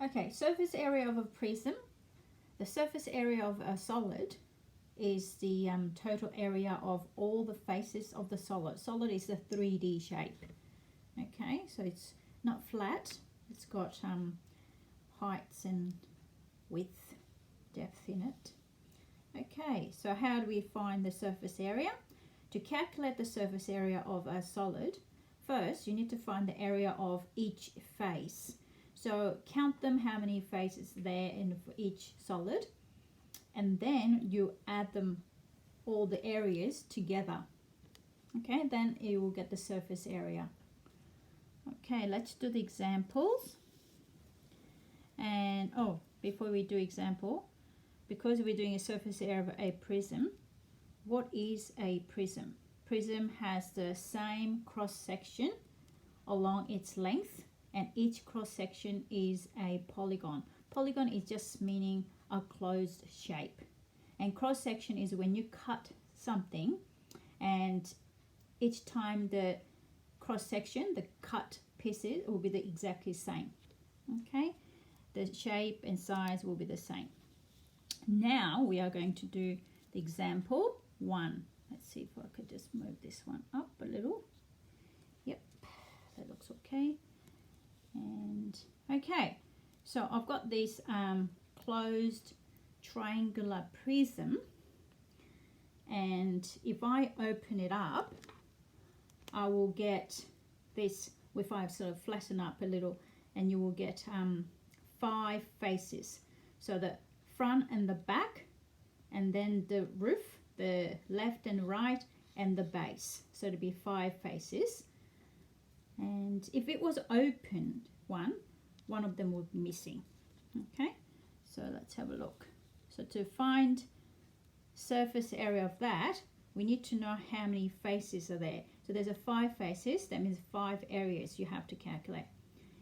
Okay, surface area of a prism. The surface area of a solid is the total area of all the faces of the solid. Solid is a 3D shape. Okay, so it's not flat. It's got heights and width, depth in it. Okay, so how do we find the surface area? To calculate the surface area of a solid, first you need to find the area of each face. So count them, how many faces there in each solid, and then you add them all the areas together. Okay, then you will get the surface area. Okay, let's do the examples. And before we do example, because we're doing a surface area of a prism, what is a prism? Prism has the same cross section along its length, and each cross section is a polygon. Polygon is just meaning a closed shape, and cross section is when you cut something and each time the cross section, the cut pieces will be the exactly same. Okay, the shape and size will be the same. Now we are going to do the example 1. Let's see if I could just move this one up a little. Yep, that looks okay. And okay, so I've got this closed triangular prism, and if I open it up, I will get this. If I sort of flatten up a little, and you will get 5 faces. So the front and the back, and then the roof, the left and right, and the base. So it'll be 5 faces. And if it was open one of them would be missing. Okay, so let's have a look. So to find surface area of that, we need to know how many faces are there. So there's 5 faces, that means 5 areas you have to calculate.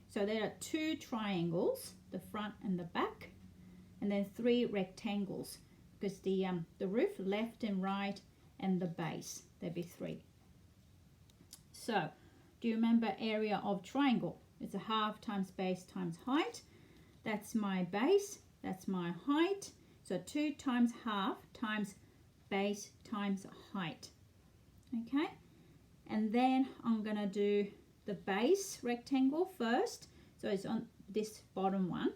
So there are 2 triangles, the front and the back, and then 3 rectangles, because the roof, left and right, and the base, there'd be 3. So do you remember area of triangle? It's a half times base times height. That's my base, that's my height. So 2 times half times base times height. Okay, and then I'm gonna do the base rectangle first. So it's on this bottom one.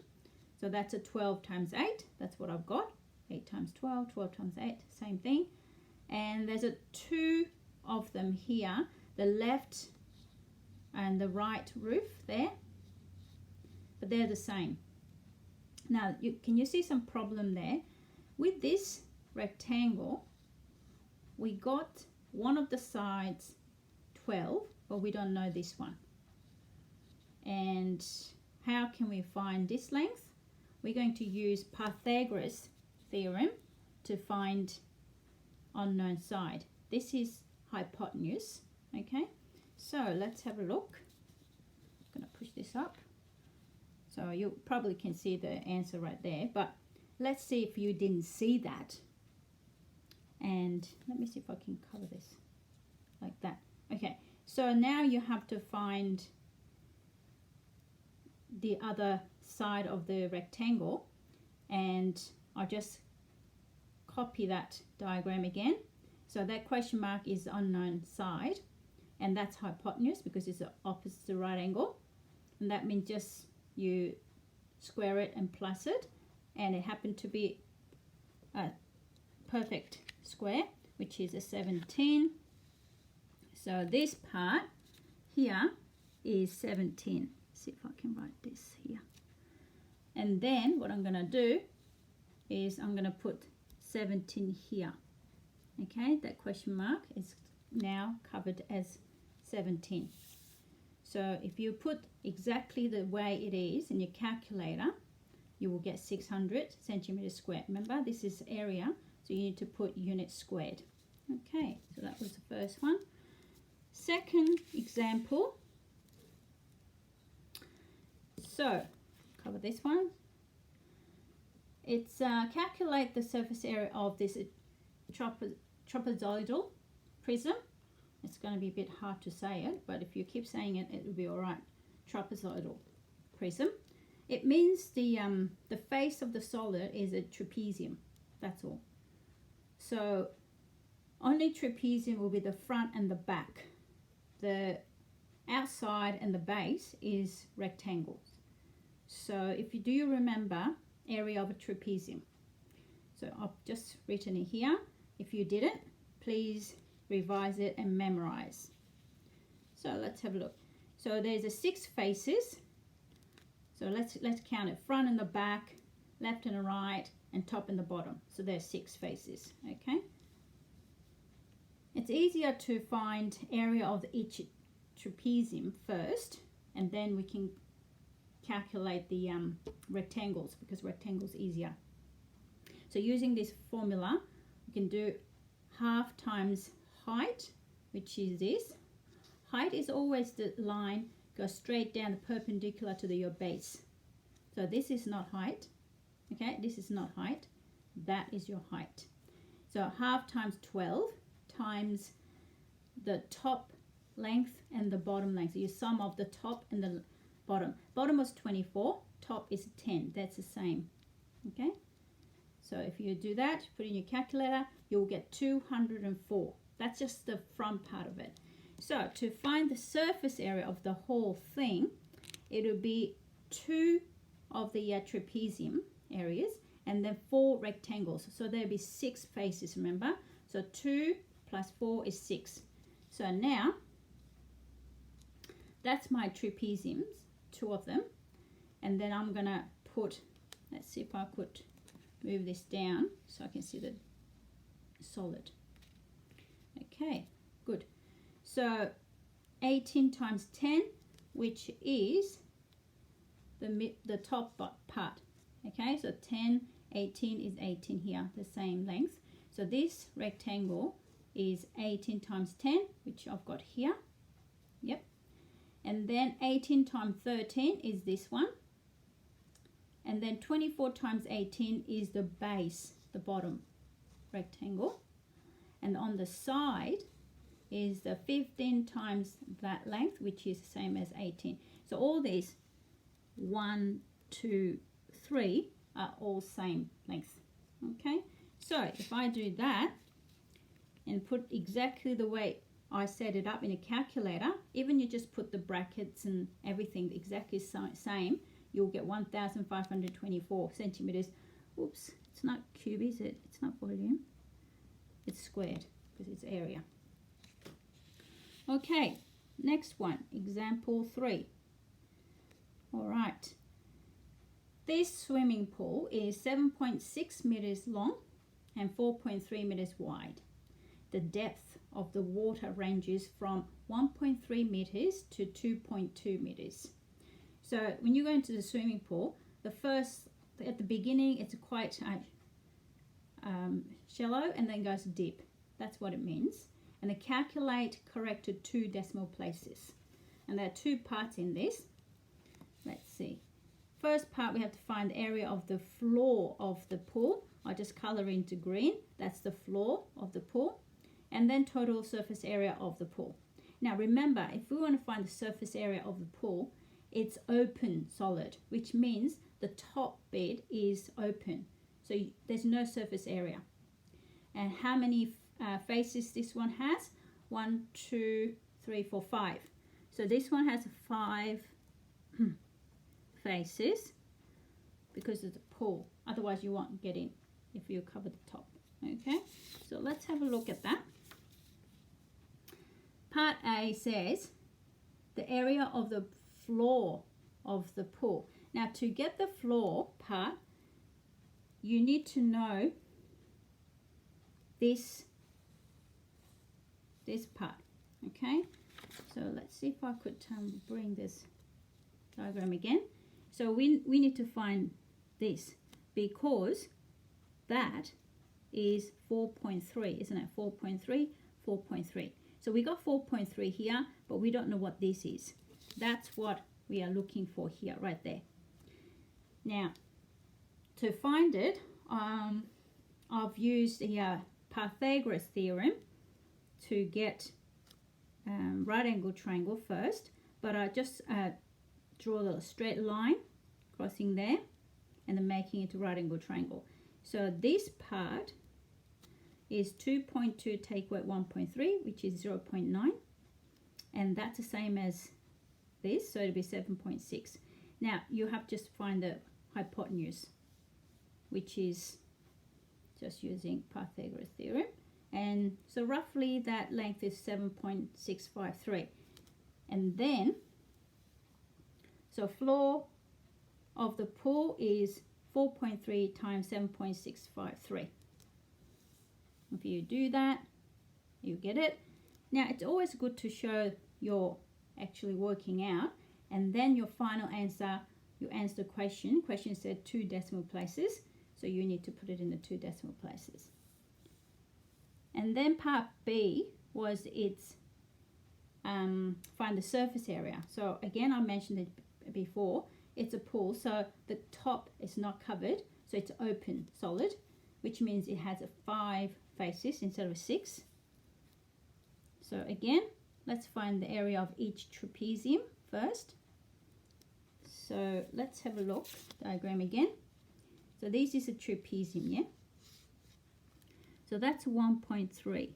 So that's a 12 times 8. That's what I've got. 8 times 12, 12 times 8, same thing. And there's 2 of them here, the left and the right roof there, but they're the same. Now, can you see some problem there? With this rectangle, we got one of the sides 12, but we don't know this one. And how can we find this length? We're going to use Pythagoras Theorem to find unknown side. This is hypotenuse. Okay, so let's have a look. I'm going to push this up. So you probably can see the answer right there, but let's see if you didn't see that. And let me see if I can cover this like that. Okay, so now you have to find the other side of the rectangle, and I'll just copy that diagram again. So that question mark is the unknown side, and that's hypotenuse because it's the opposite to right angle, and that means just you square it and plus it, and it happened to be a perfect square, which is a 17. So this part here is 17. Let's see if I can write this here. And then what I'm going to do is I'm going to put 17 here. Okay, that question mark is now covered as 17. So if you put exactly the way it is in your calculator, you will get 600 centimeters squared. Remember, this is area, so you need to put units squared. Okay, so that was the first one. Second example. So, cover this one. It's calculate the surface area of this trapezoidal prism. It's going to be a bit hard to say it, but if you keep saying it, it will be all right. Trapezoidal prism. It means the face of the solid is a trapezium. That's all. So only trapezium will be the front and the back. The outside and the base is rectangles. So if you do remember area of a trapezium. So I've just written it here. If you didn't, please revise it and memorize. So let's have a look. So there's a 6 faces. So let's count it: front and the back, left and the right, and top and the bottom. So there's 6 faces. Okay. It's easier to find area of each trapezium first, and then we can calculate the rectangles, because rectangles easier. So using this formula, we can do half times height, which is this. Height is always the line goes straight down the perpendicular to your base. So this is not height. Okay, this is not height. That is your height. So half times 12 times the top length and the bottom length. So you sum of the top and the bottom. Bottom was 24, top is 10. That's the same. Okay, so if you do that, put in your calculator, you'll get 204. That's just the front part of it. So to find the surface area of the whole thing, it will be 2 of the trapezium areas and then 4 rectangles. So there'll be 6 faces, remember? So 2 plus 4 is 6. So now that's my trapeziums, 2 of them. And then I'm going to put, let's see if I could move this down so I can see the solid. Okay, good. So 18 times 10, which is the top part. Okay, so 10, 18 is 18 here, the same length. So this rectangle is 18 times 10, which I've got here. Yep. And then 18 times 13 is this one. And then 24 times 18 is the base, the bottom rectangle. And on the side is the 15 times that length, which is the same as 18. So all these 1, 2, 3 are all same length. Okay, so if I do that and put exactly the way I set it up in a calculator, even you just put the brackets and everything exactly same, you'll get 1,524 centimeters. Oops, it's not cube, is it? It's not volume. It's squared because it's area. Okay, next one, example 3. All right. This swimming pool is 7.6 meters long and 4.3 meters wide. The depth of the water ranges from 1.3 meters to 2.2 meters. So when you go into the swimming pool, at the beginning, it's quite shallow and then goes deep. That's what it means. And they calculate correct to 2 decimal places. And there are 2 parts in this. Let's see. First part, we have to find the area of the floor of the pool. I just color into green. That's the floor of the pool. And then total surface area of the pool. Now remember, if we want to find the surface area of the pool, it's open solid, which means the top bit is open. So there's no surface area. And how many faces this one has? 1, 2, 3, 4, 5. So this one has 5 faces because it's a pool. Otherwise you won't get in if you cover the top. Okay, so let's have a look at that. Part A says the area of the floor of the pool. Now to get the floor part, you need to know this part. Okay, so let's see if I could bring this diagram again. So we need to find this because that is 4.3, isn't it? 4.3, 4.3. So we got 4.3 here, but we don't know what this is. That's what we are looking for here, right there. Now, to find it, I've used the Pythagoras Theorem to get right angle triangle first, but I just draw a straight line crossing there, and then making it a right angle triangle. So this part is 2.2 take away 1.3, which is 0.9, and that's the same as this, so it'll be 7.6. Now you have to just find the hypotenuse, which is just using Pythagoras Theorem, and so roughly that length is 7.653. And then, so floor of the pool is 4.3 times 7.653. If you do that, you get it. Now it's always good to show you're actually working out, and then your final answer, you answer the question. Question said 2 decimal places, so you need to put it in the 2 decimal places. And then part B was its find the surface area. So again, I mentioned it before, it's a pool, so the top is not covered, so it's open solid, which means it has 5 faces instead of 6. So again, let's find the area of each trapezium first. So let's have a look, diagram again. So this is a trapezium, yeah? So that's 1.3.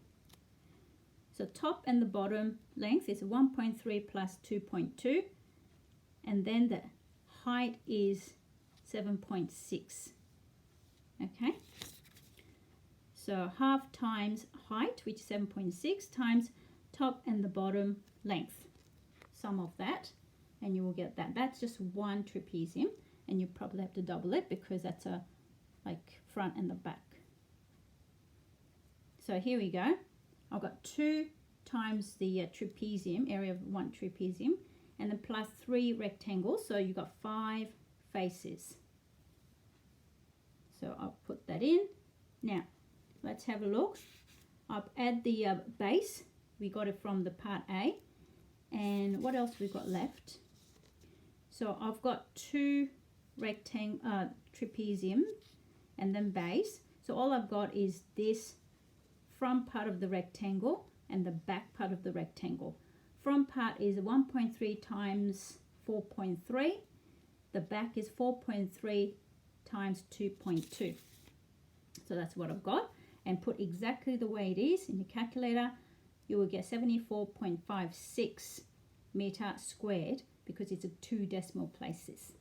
So top and the bottom length is 1.3 plus 2.2, and then the height is 7.6. Okay, so half times height, which is 7.6, times top and the bottom length, sum of that, and you will get that. That's just one trapezium, and you probably have to double it because that's a like front and the back. So here we go. I've got 2 times the trapezium, area of one trapezium, and then plus 3 rectangles, so you've got 5 faces. So I'll put that in. Now let's have a look. I'll add the base. We got it from the part A. And what else we've got left? So I've got 2 trapezium and then base. So all I've got is this front part of the rectangle and the back part of the rectangle. Front part is 1.3 times 4.3. The back is 4.3 times 2.2. So that's what I've got. And put exactly the way it is in your calculator, you will get 74.56 meter squared because it's 2 decimal places.